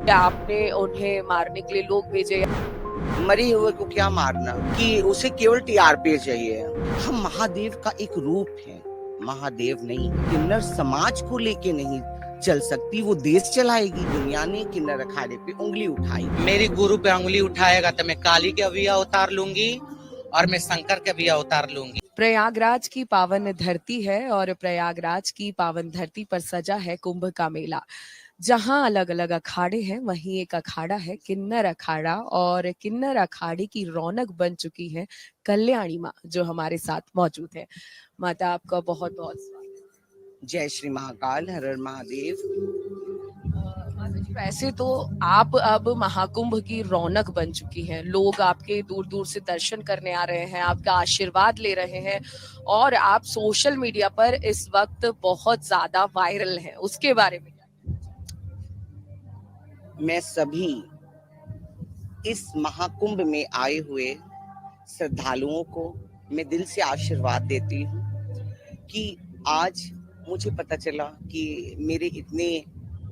क्या आपने उन्हें मारने के लिए लोग भेजे? मरे हुए को क्या मारना, कि उसे केवल टीआरपी चाहिए। हम महादेव का एक रूप है, महादेव नहीं। किन्नर समाज को लेके नहीं चल सकती, वो देश चलाएगी। दुनिया ने किन्नर अखाड़े पे उंगली उठाई। मेरी गुरु पे उंगली उठाएगा तो मैं काली के भी अवतार लूंगी और मैं शंकर के भी अवतार लूंगी। प्रयागराज की पावन धरती है और प्रयागराज की पावन धरती पर सजा है कुंभ का मेला। जहां अलग अलग अखाड़े हैं वहीं एक अखाड़ा है किन्नर अखाड़ा, और किन्नर अखाड़े की रौनक बन चुकी है कल्याणी माँ, जो हमारे साथ मौजूद है। माता, आपका बहुत बहुत स्वागत। जय श्री महाकाल, हर हर महादेव। माता जी, वैसे तो आप अब महाकुंभ की रौनक बन चुकी हैं। लोग आपके दूर दूर से दर्शन करने आ रहे हैं, आपका आशीर्वाद ले रहे हैं, और आप सोशल मीडिया पर इस वक्त बहुत ज्यादा वायरल हैं। उसके बारे में मैं सभी इस महाकुंभ में आए हुए श्रद्धालुओं को मैं दिल से आशीर्वाद देती हूँ कि आज मुझे पता चला कि मेरे इतने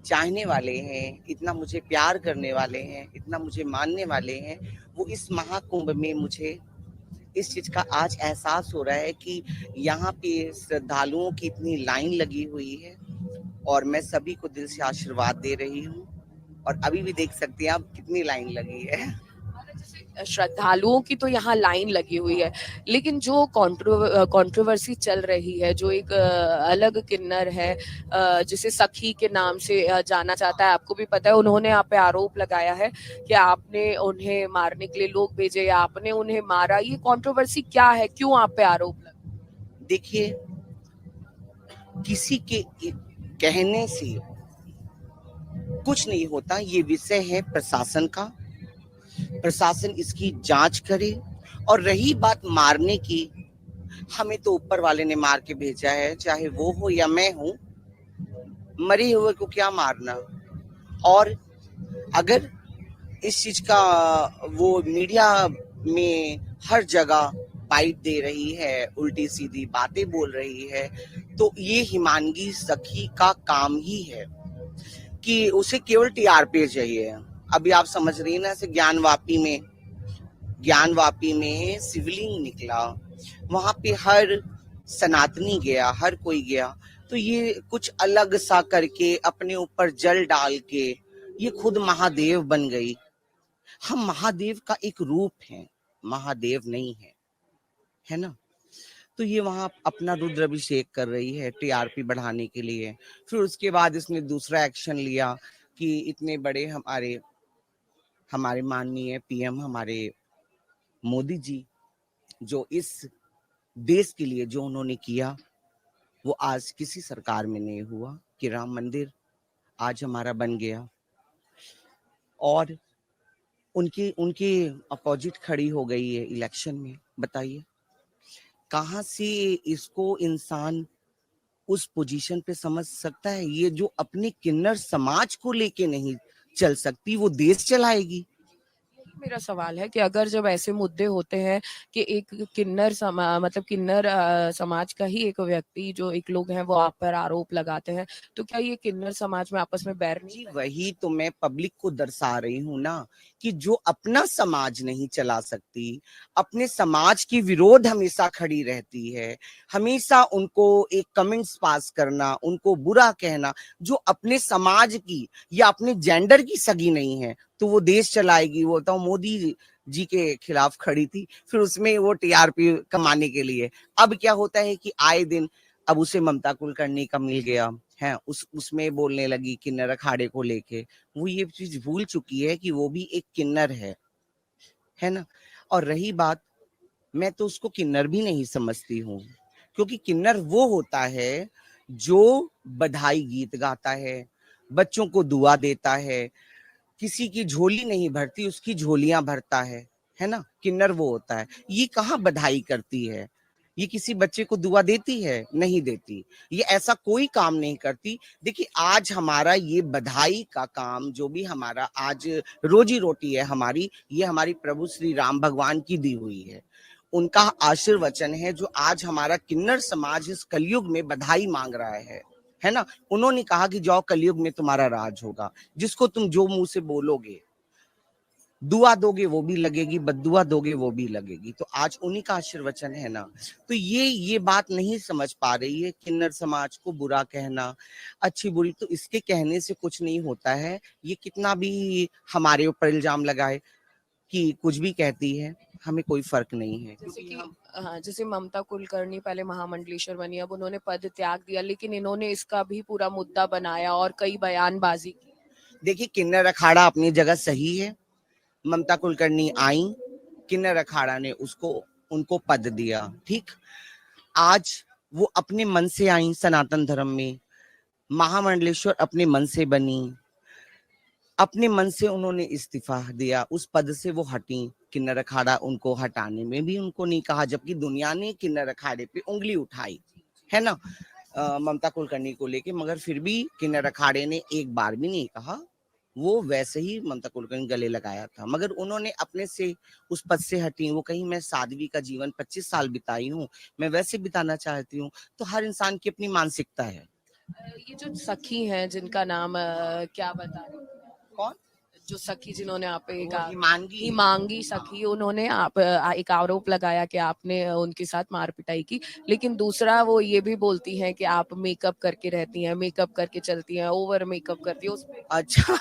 चाहने वाले हैं, इतना मुझे प्यार करने वाले हैं, इतना मुझे मानने वाले हैं, वो इस महाकुंभ में मुझे इस चीज का आज एहसास हो रहा है कि यहाँ पे श्रद्धालुओं की इतनी लाइन लगी हुई है, और मैं सभी को दिल से आशीर्वाद दे रही हूँ। और अभी भी देख सकते हैं आप कितनी लाइन लगी है। श्रद्धालुओं की तो यहाँ लाइन लगी हुई है, लेकिन जो कंट्रोवर्सी चल रही है, जो एक अलग किन्नर है जिसे सखी के नाम से जाना जाता है, आपको भी पता है, उन्होंने आप पे आरोप लगाया है कि आपने उन्हें मारने के लिए लोग भेजे या आपने उन्हें मारा। ये कंट्रोवर्सी क्या है, क्यों आप पे आरोप लगा? देखिए, किसी के कहने से कुछ नहीं होता। ये विषय है प्रशासन का, प्रशासन इसकी जांच करे। और रही बात मारने की, हमें तो ऊपर वाले ने मार के भेजा है, चाहे वो हो या मैं हूं। मरे हुए को क्या मारना। और अगर इस चीज का वो मीडिया में हर जगह बाइट दे रही है, उल्टी सीधी बातें बोल रही है, तो ये हिमांगी सखी का काम ही है कि उसे केवल टीआरपी चाहिए। अभी आप समझ रही हैं ना, ऐसे ज्ञानवापी में शिवलिंग निकला, वहां पे हर सनातनी गया, हर कोई गया, तो ये कुछ अलग सा करके अपने ऊपर जल डाल के ये खुद महादेव बन गई। हम महादेव का एक रूप है, महादेव नहीं है, है ना। तो ये वहां अपना रुद्राभिषेक कर रही है टीआरपी बढ़ाने के लिए। फिर उसके बाद इसने दूसरा एक्शन लिया कि इतने बड़े हमारे माननीय पीएम हमारे मोदी जी, जो इस देश के लिए जो उन्होंने किया, वो आज किसी सरकार में नहीं हुआ कि राम मंदिर आज हमारा बन गया। और उनके उनके अपोजिट खड़ी हो गई है इलेक्शन में। बताइए कहाँ से इसको इंसान उस पोजीशन पे समझ सकता है। ये जो अपने किन्नर समाज को लेके नहीं चल सकती, वो देश चलाएगी। मेरा सवाल है कि अगर जब ऐसे मुद्दे होते हैं कि एक मतलब किन्नर समाज का ही एक व्यक्ति, जो एक लोग हैं, वो आप पर आरोप लगाते हैं, तो क्या ये किन्नर समाज में आपस में बैर नहीं? जी, वही तो मैं पब्लिक को दर्शा रही हूँ ना, कि जो अपना समाज नहीं चला सकती, अपने समाज की विरोध हमेशा खड़ी रहती है, हमेशा उनको एक कमेंट्स पास करना, उनको बुरा कहना, जो अपने समाज की या अपने जेंडर की सगी नहीं है, तो वो देश चलाएगी। वो तो मोदी जी के खिलाफ खड़ी थी, फिर उसमें वो टीआरपी कमाने के लिए। अब क्या होता है कि आए दिन अब उसे ममता कुलकर्णी का मिल गया है, उसमें बोलने लगी किन्नर अखाड़े को लेके। वो ये चीज भूल चुकी है कि वो भी एक किन्नर है ना। और रही बात, मैं तो उसको किन्नर भी नहीं समझती हूँ, क्योंकि किन्नर वो होता है जो बधाई गीत गाता है, बच्चों को दुआ देता है, किसी की झोली नहीं भरती, उसकी झोलियां भरता है ना। किन्नर वो होता है। ये कहाँ बधाई करती है, ये किसी बच्चे को दुआ देती है? नहीं देती। ये ऐसा कोई काम नहीं करती। देखिए, आज हमारा ये बधाई का काम, जो भी हमारा आज रोजी रोटी है हमारी, ये हमारी प्रभु श्री राम भगवान की दी हुई है, उनका आशीर्वचन है, जो आज हमारा किन्नर समाज इस कलयुग में बधाई मांग रहा है है ना। उन्होंने कहा कि जाओ कलयुग में तुम्हारा राज होगा, जिसको तुम जो मुंह से बोलोगे, दुआ दोगे वो भी लगेगी, बद्दुआ दोगे वो भी लगेगी। तो आज उन्हीं का आशीर्वचन है ना। तो ये बात नहीं समझ पा रही है। किन्नर समाज को बुरा कहना, अच्छी बुरी, तो इसके कहने से कुछ नहीं होता है। ये कितना भी हमारे ऊपर इल्जाम लगाए कि कुछ भी कहती है, हमें कोई फर्क नहीं है। जैसे कि हाँ, जैसे ममता कुलकर्णी पहले महामंडलेश्वर बनी, अब उन्होंने पद त्याग दिया, लेकिन इन्होंने इसका भी पूरा मुद्दा बनाया और कई बयानबाजी की। देखिए, किन्नर अखाड़ा अपनी जगह सही है। ममता कुलकर्णी आई, किन्नर अखाड़ा ने उनको पद दिया, ठीक। आज वो अपने मन से आई सनातन धर्म में, महामंडलेश्वर अपने मन से बनी, अपने मन से उन्होंने इस्तीफा दिया, उस पद से वो हटी। किन्नर अखाड़ा उनको हटाने में भी उनको नहीं कहा, जबकि दुनिया ने किन्नर अखाड़े पे उंगली उठाई है ना, ममता कुलकर्णी को लेके, मगर फिर भी किन्नर अखाड़े ने एक बार भी नहीं कहा। वो वैसे ही ममता कुलकर्णी गले लगाया था, मगर उन्होंने अपने से उस पद से हटी। वो कहीं मैं साध्वी का जीवन 25 साल बिताई हूँ, मैं वैसे बिताना चाहती हूँ। तो हर इंसान की अपनी मानसिकता है। ये जो सखी हैं जिनका नाम क्या बता रहे हैं? कौन? जो सखी जिन्होंने आप पे वो हिमांगी। हिमांगी सखी, उन्होंने आप एक आरोप लगाया कि आपने उनके साथ मार पिटाई की, लेकिन दूसरा वो ये भी बोलती हैं कि आप मेकअप करके रहती हैं, मेकअप करके चलती हैं, ओवर मेकअप करती हैं उसपे। अच्छा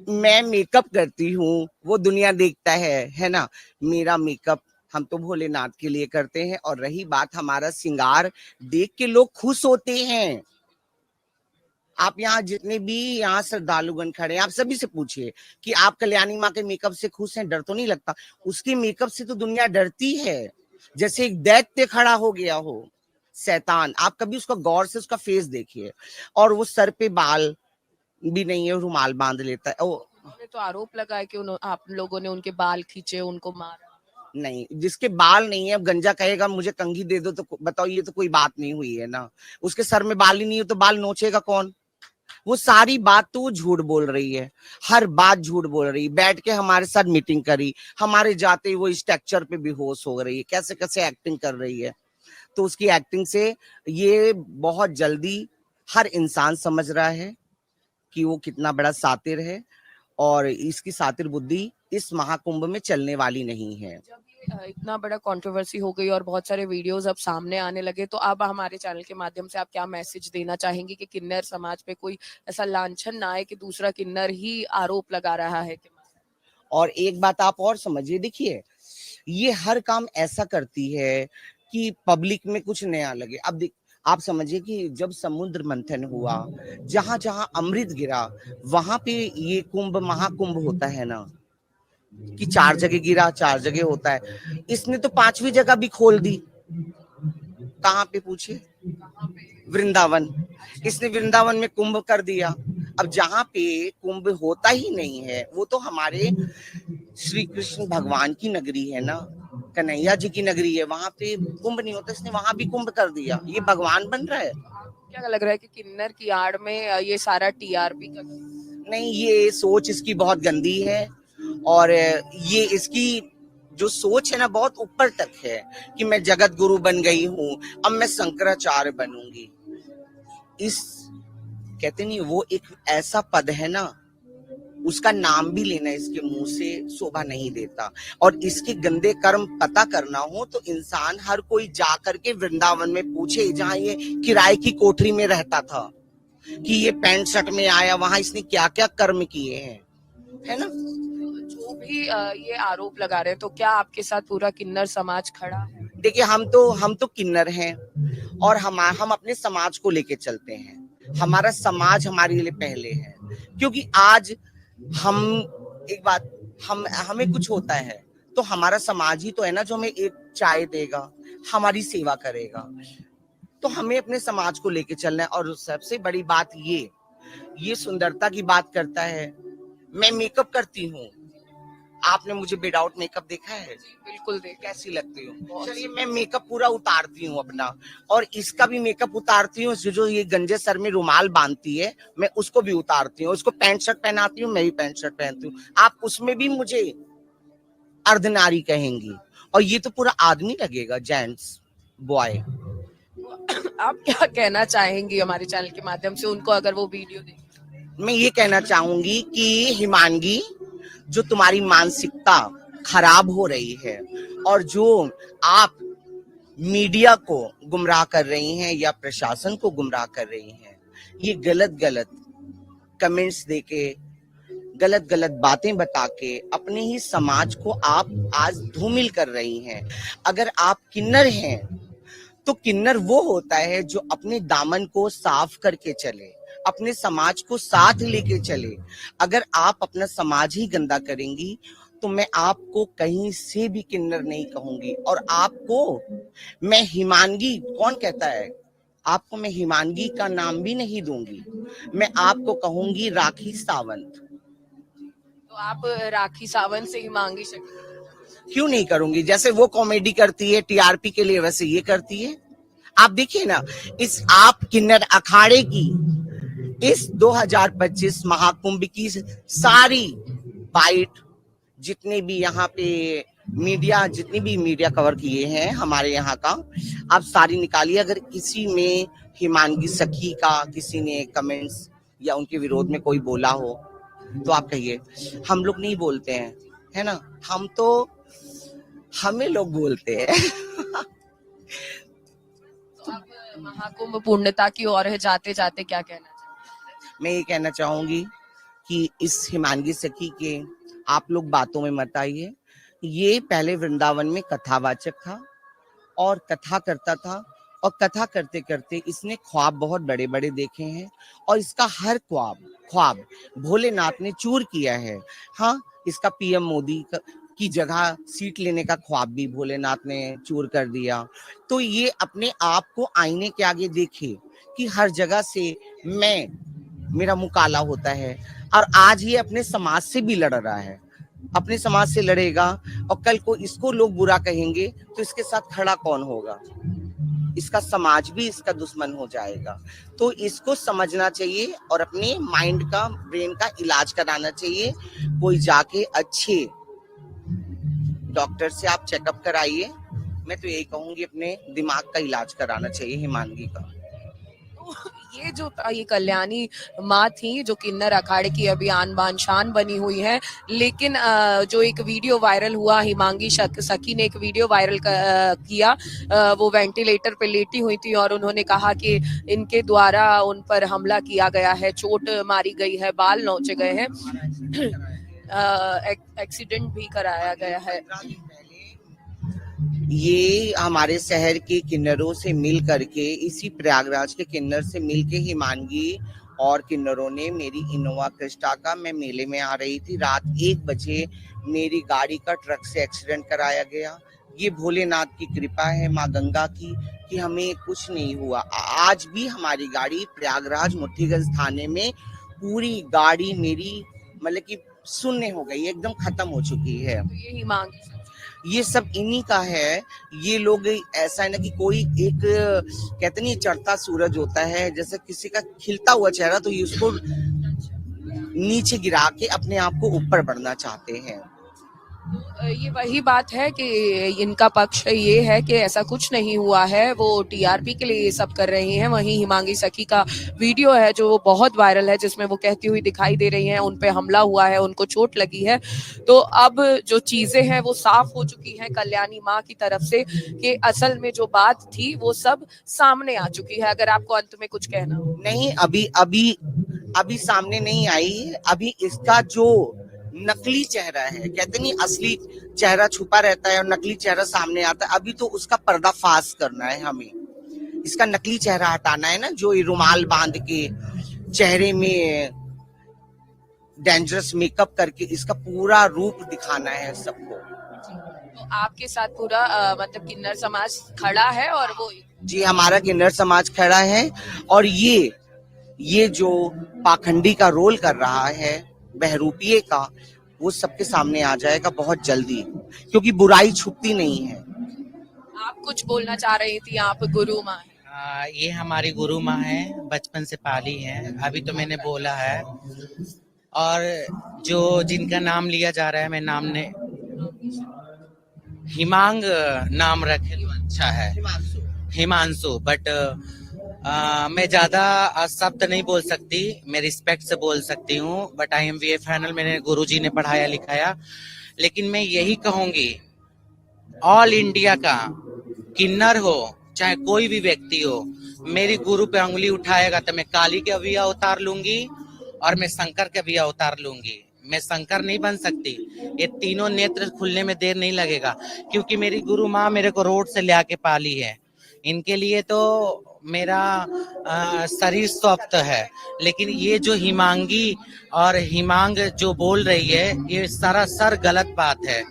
मैं मेकअप करती हूँ, वो दुनिया देखता है ना। मेरा मेकअप हम तो भोलेनाथ के लिए करते हैं, और रही बात हमारा श्रृंगार, देख के लोग खुश होते हैं। आप यहाँ जितने भी यहाँ श्रद्धालुगण खड़े हैं, आप सभी से पूछिए कि आप कल्याणी माँ के मेकअप से खुश हैं? डर तो नहीं लगता? उसके मेकअप से तो दुनिया डरती है, जैसे एक दैत्य खड़ा हो गया हो, शैतान। आप कभी उसका गौर से उसका फेस देखिए, और वो सर पे बाल भी नहीं है, रुमाल बांध लेता है। उन्होंने तो आरोप लगाया कि आप लोगों ने उनके बाल खींचे, उनको मारा। नहीं, जिसके बाल नहीं है, अब गंजा कहेगा मुझे कंघी दे दो, तो बताओ, ये तो कोई बात नहीं हुई है ना। उसके सर में बाल ही नहीं है तो बाल नोचेगा कौन? वो सारी बात तो वो झूठ बोल रही है, हर बात झूठ बोल रही है। बैठ के हमारे साथ मीटिंग करी, हमारे जाते ही वो स्ट्रक्चर पे बेहोश हो रही है, कैसे कैसे एक्टिंग कर रही है। तो उसकी एक्टिंग से ये बहुत जल्दी हर इंसान समझ रहा है कि वो कितना बड़ा सातिर है, और इसकी सातिर बुद्धि इस महाकुंभ में चलने वाली नहीं है। जब ये इतना बड़ा कंट्रोवर्सी हो गई और बहुत सारे वीडियोस अब सामने आने लगे, तो अब हमारे चैनल के माध्यम से आप क्या मैसेज देना चाहेंगे कि किन्नर समाज पे कोई ऐसा लांछन ना आए कि दूसरा किन्नर ही आरोप लगा रहा है कि। और एक बात आप और समझिए, देखिए, ये हर काम ऐसा करती है कि पब्लिक में कुछ नया लगे। अब आप समझिए कि जब समुद्र मंथन हुआ, जहां जहां अमृत गिरा, वहां पे ये कुंभ महाकुंभ होता है ना, कि 4 जगह गिरा, 4 जगह होता है। इसने तो 5वीं जगह भी खोल दी। कहाँ पे पूछिए? वृंदावन। इसने वृंदावन में कुंभ कर दिया। अब जहां पे कुंभ होता ही नहीं है, वो तो हमारे श्री कृष्ण भगवान की नगरी है ना, कन्हैया जी की नगरी है, वहां पे कुंभ नहीं होता, इसने वहां भी कुंभ कर दिया। ये भगवान बन रहा है? क्या लग रहा है कि किन्नर की आड़ में ये सारा टीआरपी का? नहीं, ये सोच इसकी बहुत गंदी है, और ये इसकी जो सोच है ना, बहुत ऊपर तक है कि मैं जगत गुरु बन गई हूँ, अब मैं शंकराचार्य बनूंगी। इस कहते नहीं, वो एक ऐसा पद है ना, उसका नाम भी लेना इसके मुंह से शोभा नहीं देता। और इसके गंदे कर्म पता करना हो तो इंसान हर कोई जा करके वृंदावन में पूछे, जहां ये किराए की कोठरी में रहता था, कि ये पैंट शर्ट में आया, वहां इसने क्या क्या कर्म किए हैं, है ना। जो भी ये आरोप लगा रहे हैं, तो क्या आपके साथ पूरा किन्नर समाज खड़ा है? देखिए, हम तो किन्नर हैं, और हम अपने समाज को लेके चलते हैं। हमारा समाज हमारे लिए पहले है, क्योंकि आज हम एक बात, हमें कुछ होता है तो हमारा समाज ही तो है ना, जो हमें एक चाय देगा, हमारी सेवा करेगा। तो हमें अपने समाज को लेके चलना है। और सबसे बड़ी बात ये सुंदरता की बात करता है। मैं मेकअप करती हूँ, आपने मुझे विदाउट मेकअप देखा है? बिल्कुल देख। कैसी लगती हूँ? चलिए, मैं मेकअप पूरा उतारती हूँ अपना, और इसका भी मेकअप उतारती हूँ। जो ये गंजे सर में रुमाल बांधती है, मैं उसको भी उतारती हूँ। उसको पैंट शर्ट पहनाती हूँ, मैं भी पैंट शर्ट पहनती हूँ। आप उसमें भी मुझे अर्धनारी कहेंगी, और ये तो पूरा आदमी लगेगा, जेंट्स, बॉय। आप क्या कहना चाहेंगी हमारे चैनल के माध्यम से उनको, अगर वो वीडियो देखें? मैं ये कहना चाहूंगी कि हिमांगी, जो तुम्हारी मानसिकता खराब हो रही है और जो आप मीडिया को गुमराह कर रही हैं या प्रशासन को गुमराह कर रही हैं, ये गलत गलत कमेंट्स देके, गलत गलत बातें बता के अपने ही समाज को आप आज धूमिल कर रही हैं। अगर आप किन्नर हैं तो किन्नर वो होता है जो अपने दामन को साफ करके चले, अपने समाज को साथ लेके चले। अगर आप अपना समाज ही गंदा करेंगी तो मैं आपको कहीं से भी किन्नर नहीं कहूंगी, और आपको मैं हिमांगी, कौन कहता है, आपको मैं हिमांगी का नाम भी नहीं दूंगी, मैं आपको कहूंगी राखी सावंत। तो आप राखी सावंत से हिमांगी शक्ति क्यों नहीं करूंगी? जैसे वो कॉमेडी करती है टीआरपी के लिए, वैसे ये करती है। आप देखिए ना, इस आप किन्नर अखाड़े की इस 2025 महाकुंभ की सारी बाइट, जितने भी यहाँ पे मीडिया, जितनी भी मीडिया कवर किए हैं हमारे यहाँ का, आप सारी निकालिए। अगर किसी में हिमांगी सखी का किसी ने कमेंट्स या उनके विरोध में कोई बोला हो तो आप कहिए। हम लोग नहीं बोलते हैं, है ना, हम तो हमें लोग बोलते हैं। तो आप महाकुंभ पूर्णता की ओर है, जाते जाते क्या कहना चाहेंगे? मैं ये कहना चाहूंगी कि इस हिमांगी सखी के आप लोग बातों में मत आइए। ये पहले वृंदावन में कथावाचक था और कथा करता था, और कथा करते करते इसने ख्वाब बहुत बड़े बड़े देखे हैं, और इसका हर ख्वाब भोलेनाथ ने चूर किया है। हाँ, इसका पीएम मोदी की जगह सीट लेने का ख्वाब भी भोलेनाथ ने चूर कर दिया। तो ये अपने आप को आईने के आगे देखे कि हर जगह से मेरा मुकाला होता है, और आज ये अपने समाज से भी लड़ रहा है, अपने समाज से लड़ेगा, और कल को इसको लोग बुरा कहेंगे तो इसके साथ खड़ा कौन होगा? इसका समाज भी इसका दुश्मन हो जाएगा। तो इसको समझना चाहिए और अपने माइंड का, ब्रेन का इलाज कराना चाहिए। कोई जाके अच्छे डॉक्टर से आप चेकअप कराइए। मैं तो यही कहूंगी, अपने दिमाग का इलाज कराना चाहिए हिमांगी का। ये जो ये कल्याणी माँ थी जो किन्नर अखाड़े की अभी आन बान शान बनी हुई है, लेकिन जो एक वीडियो वायरल हुआ, हिमांगी सखी ने एक वीडियो वायरल किया, वो वेंटिलेटर पे लेटी हुई थी और उन्होंने कहा कि इनके द्वारा उन पर हमला किया गया है, चोट मारी गई है, बाल नोचे गए हैं, एक्सीडेंट भी कराया गया है। ये हमारे शहर के किन्नरों से मिल करके, इसी प्रयागराज के किन्नर से मिल के हिमांगी और किन्नरों ने मेरी इनोवा क्रिस्टा का, मैं मेले में आ रही थी, रात 1 बजे मेरी गाड़ी का ट्रक से एक्सीडेंट कराया गया। ये भोलेनाथ की कृपा है, माँ गंगा की, कि हमें कुछ नहीं हुआ। आज भी हमारी गाड़ी प्रयागराज मुट्ठीगंज थाने में पूरी गाड़ी मेरी मतलब कि शून्य हो गई, एकदम खत्म हो चुकी है। तो ये हिमांगी, ये सब इन्हीं का है। ये लोग, ऐसा है ना कि कोई एक कहते नहीं चढ़ता सूरज होता है, जैसे किसी का खिलता हुआ चेहरा, तो ये उसको नीचे गिरा के अपने आप को ऊपर बढ़ना चाहते हैं। ये वही बात है कि इनका पक्ष ये है कि ऐसा कुछ नहीं हुआ है, वो टीआरपी के लिए ये सब कर रही हैं। वहीं हिमांगी सखी का वीडियो है जो बहुत वायरल है, जिसमें वो कहती हुई दिखाई दे रही हैं, उन पे हमला हुआ है, उनको चोट लगी है। तो अब जो चीजें हैं वो साफ हो चुकी हैं कल्याणी माँ की तरफ से कि असल में जो बात थी वो सब सामने आ चुकी है। अगर आपको अंत में कुछ कहना हो। नहीं, अभी सामने नहीं आई। अभी इसका जो नकली चेहरा है, कहते नहीं असली चेहरा छुपा रहता है और नकली चेहरा सामने आता है, अभी तो उसका पर्दाफाश करना है हमें। इसका नकली चेहरा हटाना है ना, जो ये रुमाल बांध के चेहरे में डेंजरस मेकअप करके इसका पूरा रूप दिखाना है सबको। तो आपके साथ पूरा मतलब किन्नर समाज खड़ा है, और वो जी, हमारा किन्नर समाज खड़ा है, और ये जो पाखंडी का रोल कर रहा है, बहरूपिये का, वो सबके सामने आ जाएगा बहुत जल्दी, क्योंकि बुराई छुपती नहीं है। आप कुछ बोलना चाह रही थी, आप गुरु माँ हैं। ये हमारी गुरु माँ है, बचपन से पाली है, अभी तो मैंने बोला है। और जो जिनका नाम लिया जा रहा है, मैं नाम ने हिमांग नाम रखे तो अच्छा है। हिमांशु, बट मैं ज्यादा शब्द नहीं बोल सकती, मैं रिस्पेक्ट से बोल सकती हूँ। बट IMVA फाइनल मेरे गुरुजी ने पढ़ाया लिखाया। लेकिन मैं यही कहूंगी, ऑल इंडिया का किन्नर हो चाहे कोई भी व्यक्ति हो, मेरी गुरु पे उंगली उठाएगा तो मैं काली के भी अवतार लूंगी और मैं शंकर के भी अवतार लूंगी। मैं शंकर नहीं बन सकती, ये तीनों नेत्र खुलने में देर नहीं लगेगा, क्योंकि मेरी गुरु माँ मेरे को रोड से ले आके पाली है। इनके लिए तो मेरा शरीर स्वस्थ है। लेकिन ये जो हिमांगी और हिमांग जो बोल रही है, ये सरासर गलत बात है।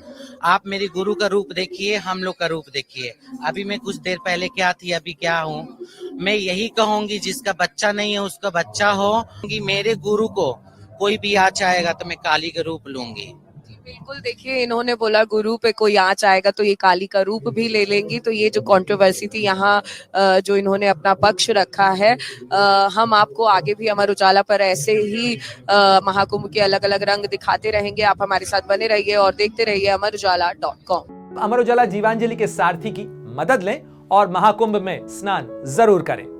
आप मेरी गुरु का रूप देखिए, हम लोग का रूप देखिए। अभी मैं कुछ देर पहले क्या थी, अभी क्या हूँ। मैं यही कहूंगी, जिसका बच्चा नहीं है उसका बच्चा हो कि मेरे गुरु को कोई भी आँच आएगा तो मैं काली का रूप लूंगी। बिल्कुल, देखिए इन्होंने बोला गुरु पे कोई आँच आएगा तो ये काली का रूप भी ले लेंगी। तो ये जो कंट्रोवर्सी थी यहाँ जो इन्होंने अपना पक्ष रखा है, हम आपको आगे भी अमर उजाला पर ऐसे ही महाकुंभ के अलग अलग रंग दिखाते रहेंगे। आप हमारे साथ बने रहिए और देखते रहिए amarujala.com। अमर उजाला जीवांजलि के सारथी की मदद लें और महाकुंभ में स्नान जरूर करें।